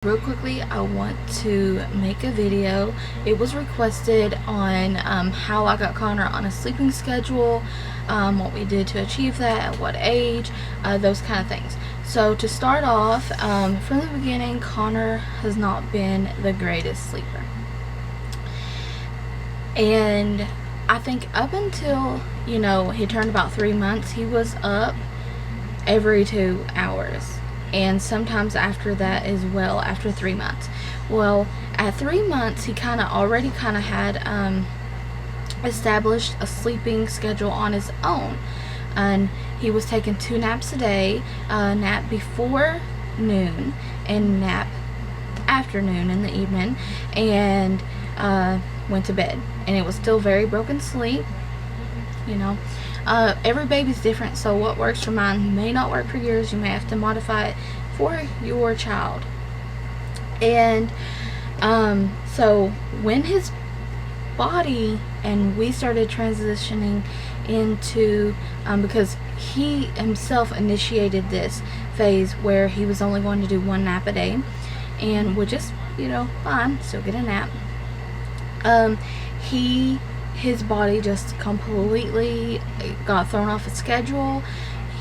Real quickly, I want to make a video. It was requested on how I got Connor on a sleeping schedule, what we did to achieve that, at what age, those kind of things. So to start off, from the beginning, Connor has not been the greatest sleeper. And I think up until, he turned about 3 months, he was up every 2 hours. And sometimes after that as well, after 3 months. Well, at 3 months, he already had established a sleeping schedule on his own. And he was taking 2 naps a day, nap before noon and nap afternoon in the evening, and went to bed. And it was still very broken sleep. Every baby's different, so what works for mine may not work for yours. You may have to modify it for your child. And so when his body and we started transitioning into because he himself initiated this phase where he was only going to do 1 nap a day, and would just fine, still get a nap. His body just completely got thrown off its schedule.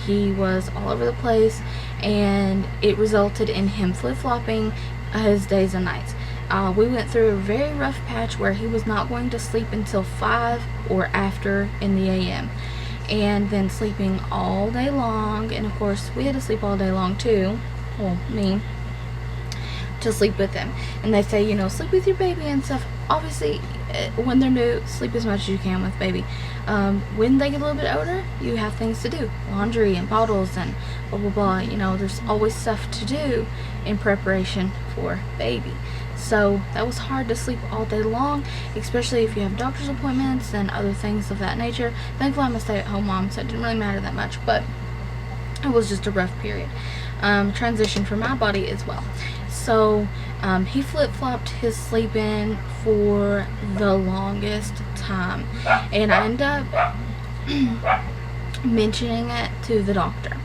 He was all over the place, and it resulted in him flip-flopping his days and nights. We went through a very rough patch where he was not going to sleep until 5 or after in the AM, and then sleeping all day long. And of course we had to sleep all day long too, well, me, to sleep with him. And they say, sleep with your baby and stuff. Obviously, when they're new, sleep as much as you can with baby. When they get a little bit older, you have things to do, laundry and bottles and blah blah blah. There's always stuff to do in preparation for baby. So that was hard to sleep all day long, especially if you have doctor's appointments and other things of that nature. Thankfully, I'm a stay-at-home mom, so it didn't really matter that much, but it was just a rough period. Transition for my body as well. So he flip-flopped his sleeping for the longest time, and I ended up mentioning it to the doctor,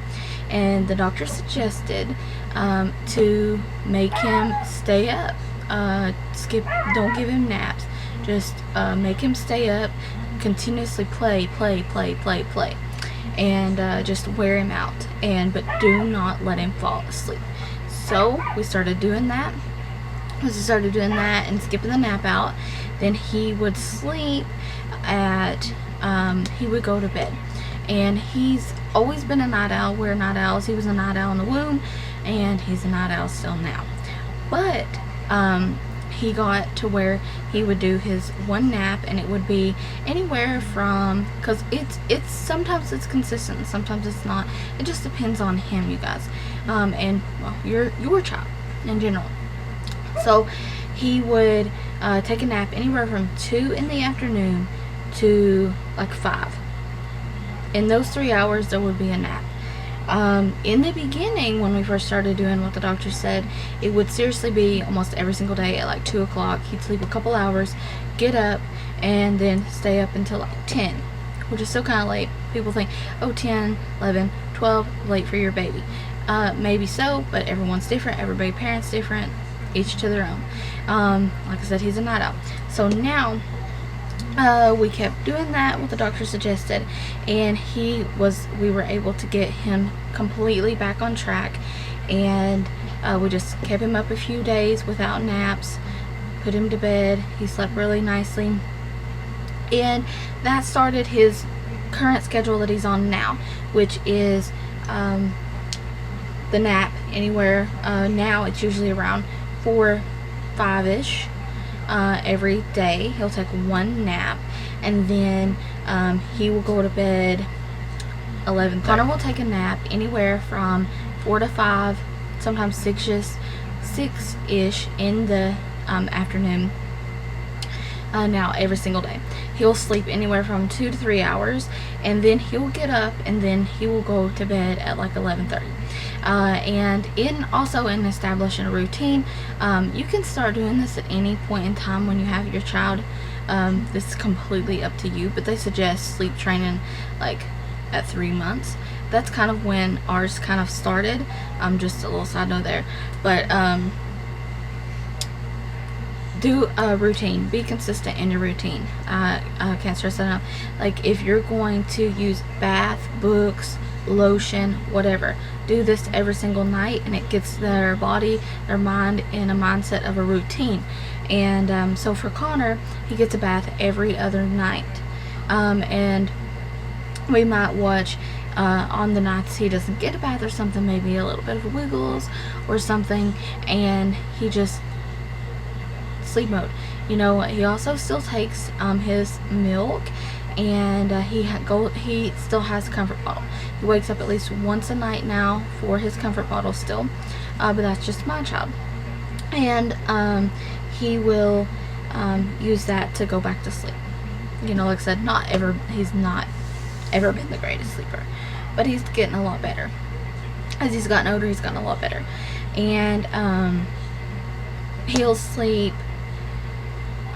and the doctor suggested to make him stay up, don't give him naps, just make him stay up, continuously play, and just wear him out, but do not let him fall asleep. So we started doing that. And skipping the nap out. Then he would sleep he would go to bed. And he's always been a night owl. We're night owls. He was a night owl in the womb, and he's a night owl still now. But he got to where he would do his 1 nap, and it would be anywhere from, because it's sometimes it's consistent, sometimes it's not. It just depends on him, you guys, and well, your child in general. So he would take a nap anywhere from 2 in the afternoon to like 5. In those 3 hours, there would be a nap. In the beginning, when we first started doing what the doctor said, it would seriously be almost every single day at like 2 o'clock. He'd sleep a couple hours, get up, and then stay up until like 10, which is still kind of late. People think, 10, 11, 12, late for your baby. Maybe so, but everyone's different. Every parent's different, each to their own. Like I said, he's a night owl. So now we kept doing that, what the doctor suggested, and we were able to get him completely back on track. And we just kept him up a few days without naps, put him to bed. He slept really nicely, and that started his current schedule that he's on now, which is the nap anywhere. Now it's usually around 4, 5-ish. Every day he'll take 1 nap, and then he will go to bed 11:30. Connor will take a nap anywhere from 4 to 5, sometimes 6-ish in the afternoon. Now every single day he'll sleep anywhere from 2 to 3 hours, and then he'll get up, and then he will go to bed at like 11:30. And in establishing a routine, you can start doing this at any point in time when you have your child. This is completely up to you, but they suggest sleep training like at 3 months. That's kind of when ours kind of started. Just a little side note there, but do a routine. Be consistent in your routine. I can't stress that enough. Like, if you're going to use bath, books, lotion, whatever, do this every single night, and it gets their body, their mind in a mindset of a routine. And so for Connor, he gets a bath every other night, and we might watch on the nights he doesn't get a bath or something, maybe a little bit of a wiggles or something, and he just sleep mode. You know, he also still takes his milk, and he still has a comfort bottle. He wakes up at least once a night now for his comfort bottle still, but that's just my child. And he will use that to go back to sleep. You know, like I said, he's not ever been the greatest sleeper, but he's getting a lot better. As he's gotten older, he's gotten a lot better. And he'll sleep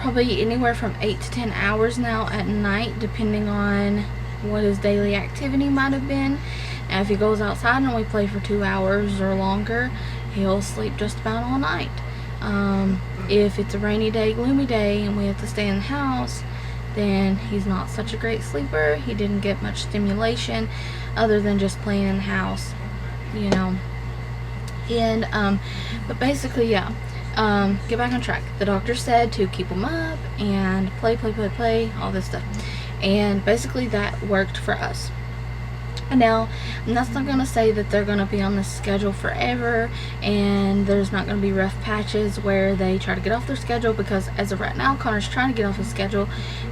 probably anywhere from 8 to 10 hours now at night, depending on what his daily activity might have been. And if he goes outside and we play for 2 hours or longer, he'll sleep just about all night. If it's a rainy day, gloomy day, and we have to stay in the house, then he's not such a great sleeper. He didn't get much stimulation other than just playing in the house, you know. And but basically, yeah, get back on track. The doctor said to keep him up and play, all this stuff, and basically that worked for us. And now, that's not going to say that they're going to be on this schedule forever, and there's not going to be rough patches where they try to get off their schedule, because as of right now, Connor's trying to get off his schedule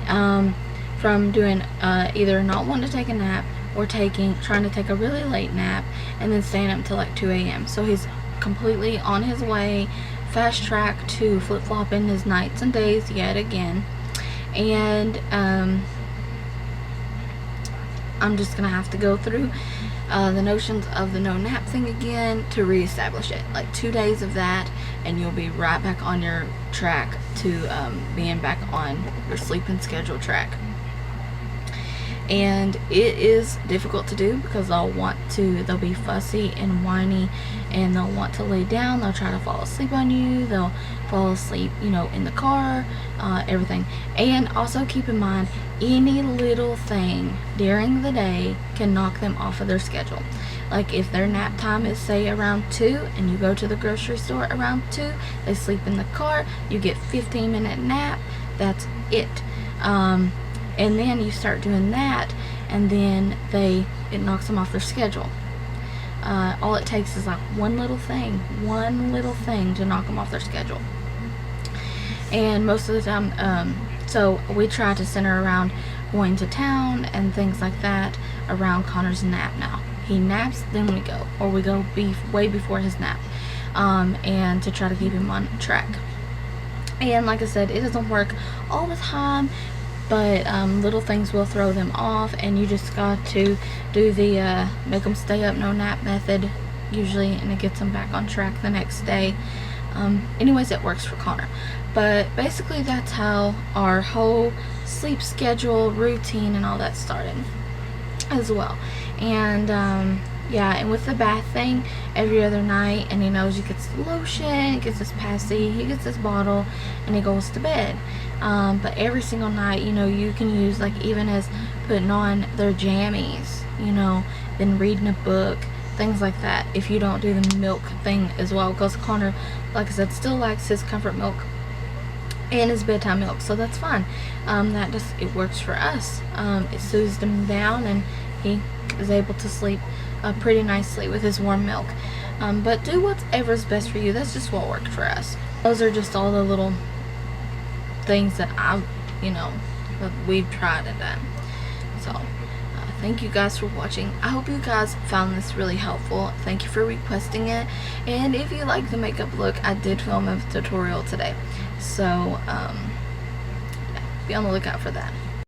from doing either not wanting to take a nap or trying to take a really late nap and then staying up until like 2 a.m. So he's completely on his way, fast track to flip-flopping his nights and days yet again. And I'm just gonna have to go through the notions of the no nap thing again to reestablish it. Like 2 days of that, and you'll be right back on your track to being back on your sleeping schedule track. And it is difficult to do because they'll be fussy and whiny, and they'll want to lay down, they'll try to fall asleep on you, they'll fall asleep, you know, in the car, everything. And also keep in mind, any little thing during the day can knock them off of their schedule. Like if their nap time is say around 2 and you go to the grocery store around 2, they sleep in the car, you get 15-minute nap, that's it. And then you start doing that, and then it knocks them off their schedule. All it takes is like one little thing to knock them off their schedule. And most of the time, so we try to center around going to town and things like that around Connor's nap now. He naps, then we go, or we go way before his nap, and to try to keep him on track. And like I said, it doesn't work all the time, but little things will throw them off, and you just got to do the make them stay up, no nap method usually, and it gets them back on track the next day. Anyways, it works for Connor. But basically that's how our whole sleep schedule, routine, and all that started as well. And yeah, and with the bath thing, every other night, and he knows he gets the lotion, he gets his passy, he gets his bottle, and he goes to bed. But every single night, you know, you can use, like, even as putting on their jammies, you know, then reading a book, things like that, if you don't do the milk thing as well, because Connor, like I said, still likes his comfort milk and his bedtime milk, so that's fine. It works for us. It soothes him down, and he is able to sleep pretty nicely with his warm milk. But do whatever's best for you. That's just what worked for us. Those are just all the little things that that we've tried and done. So thank you guys for watching. I hope you guys found this really helpful. Thank you for requesting it, and if you like the makeup look, I did film a tutorial today, so yeah, be on the lookout for that.